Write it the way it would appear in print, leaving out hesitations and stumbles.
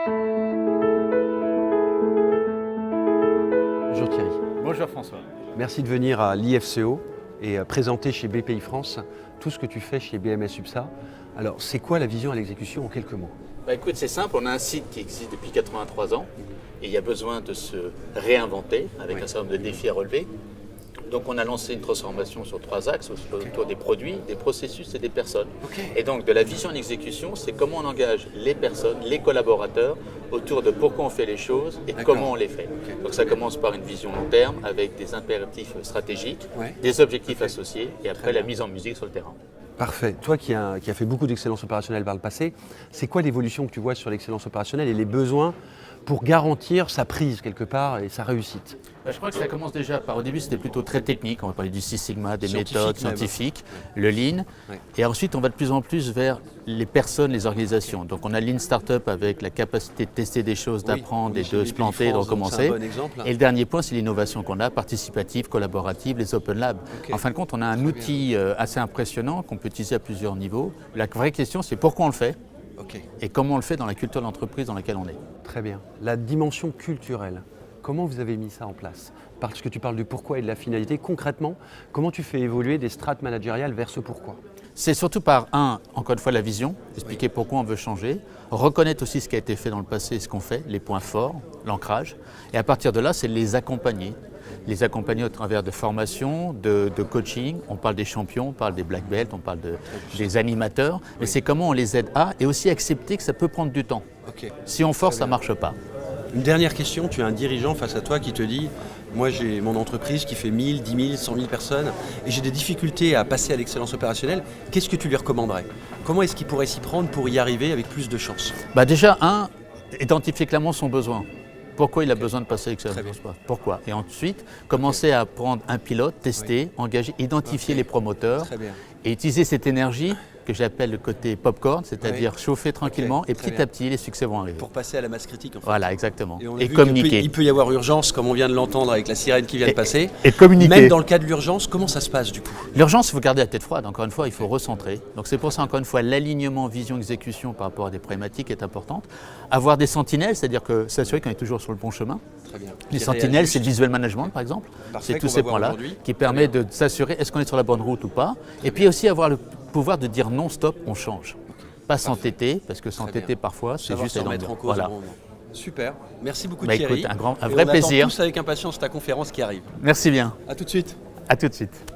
Bonjour Thierry. Bonjour François. Merci de venir à l'IFCO et présenter chez BPI France tout ce que tu fais chez BMS UPSA. Alors, c'est quoi la vision à l'exécution en quelques mots? Écoute, c'est simple, on a un site qui existe depuis 83 ans et il y a besoin de se réinventer avec un certain nombre de défis à relever. Donc on a lancé une transformation sur 3 axes autour des produits, des processus et des personnes. Et donc de la vision en exécution, c'est comment on engage les personnes, les collaborateurs autour de pourquoi on fait les choses et comment on les fait. Donc ça commence par une vision long terme avec des impératifs stratégiques, des objectifs associés et après la mise en musique sur le terrain. Parfait. Toi qui as fait beaucoup d'excellence opérationnelle par le passé, c'est quoi l'évolution que tu vois sur l'excellence opérationnelle et les besoins pour garantir sa prise quelque part et sa réussite? Je crois que ça commence déjà par, au début c'était plutôt très technique, on va parler du Six Sigma, des méthodes scientifiques, le Lean, et ensuite on va de plus en plus vers les personnes, les organisations. Donc on a Lean Startup avec la capacité de tester des choses, d'apprendre et de se planter, de recommencer. Et le dernier point c'est l'innovation qu'on a, participative, collaborative, les Open Labs. En fin de compte on a un outil assez impressionnant qu'on peut utiliser à plusieurs niveaux. La vraie question c'est pourquoi on le fait et comment on le fait dans la culture d'entreprise dans laquelle on est. Très bien. La dimension culturelle. Comment vous avez mis ça en place? Parce que tu parles du pourquoi et de la finalité. Concrètement, comment tu fais évoluer des strates managériales vers ce pourquoi? C'est surtout par encore une fois la vision, expliquer pourquoi on veut changer, reconnaître aussi ce qui a été fait dans le passé et ce qu'on fait, les points forts, l'ancrage. Et à partir de là, c'est les accompagner. Les accompagner au travers de formations, de coaching. On parle des champions, on parle des black belts, on parle des animateurs. Mais c'est comment on les aide et aussi accepter que ça peut prendre du temps. Si on force, ça ne marche pas. Une dernière question, tu as un dirigeant face à toi qui te dit « Moi j'ai mon entreprise qui fait 1000, 10 000, 100 000 personnes et j'ai des difficultés à passer à l'excellence opérationnelle. Qu'est-ce que tu lui recommanderais? Comment est-ce qu'il pourrait s'y prendre pour y arriver avec plus de chance ?» Déjà, identifier clairement son besoin. Pourquoi il a besoin de passer à l'excellence? Pourquoi? Et ensuite, commencer à prendre un pilote, tester, engager, identifier les promoteurs et utiliser cette énergie que j'appelle le côté popcorn, c'est-à-dire chauffer tranquillement et petit à petit les succès vont arriver. Pour passer à la masse critique en fait. Voilà, exactement. Et communiquer. Il peut y avoir urgence, comme on vient de l'entendre avec la sirène qui vient de passer. Et communiquer. Même dans le cas de l'urgence, comment ça se passe du coup? L'urgence, il faut garder la tête froide. Encore une fois, il faut recentrer. Donc c'est pour ça, encore une fois, l'alignement vision-exécution par rapport à des problématiques est importante. Avoir des sentinelles, c'est-à-dire que s'assurer qu'on est toujours sur le bon chemin. Très bien. Les sentinelles, c'est le visual management par exemple. C'est tous ces points-là qui permettent de s'assurer est-ce qu'on est sur la bonne route ou pas. Et puis aussi avoir le pouvoir de dire non, stop, on change. Pas s'entêter, parce que s'entêter parfois, c'est juste se remettre en cause. Voilà. Super. Merci beaucoup Thierry. Écoute, un vrai plaisir. On attend tous avec impatience ta conférence qui arrive. Merci bien. À tout de suite. À tout de suite.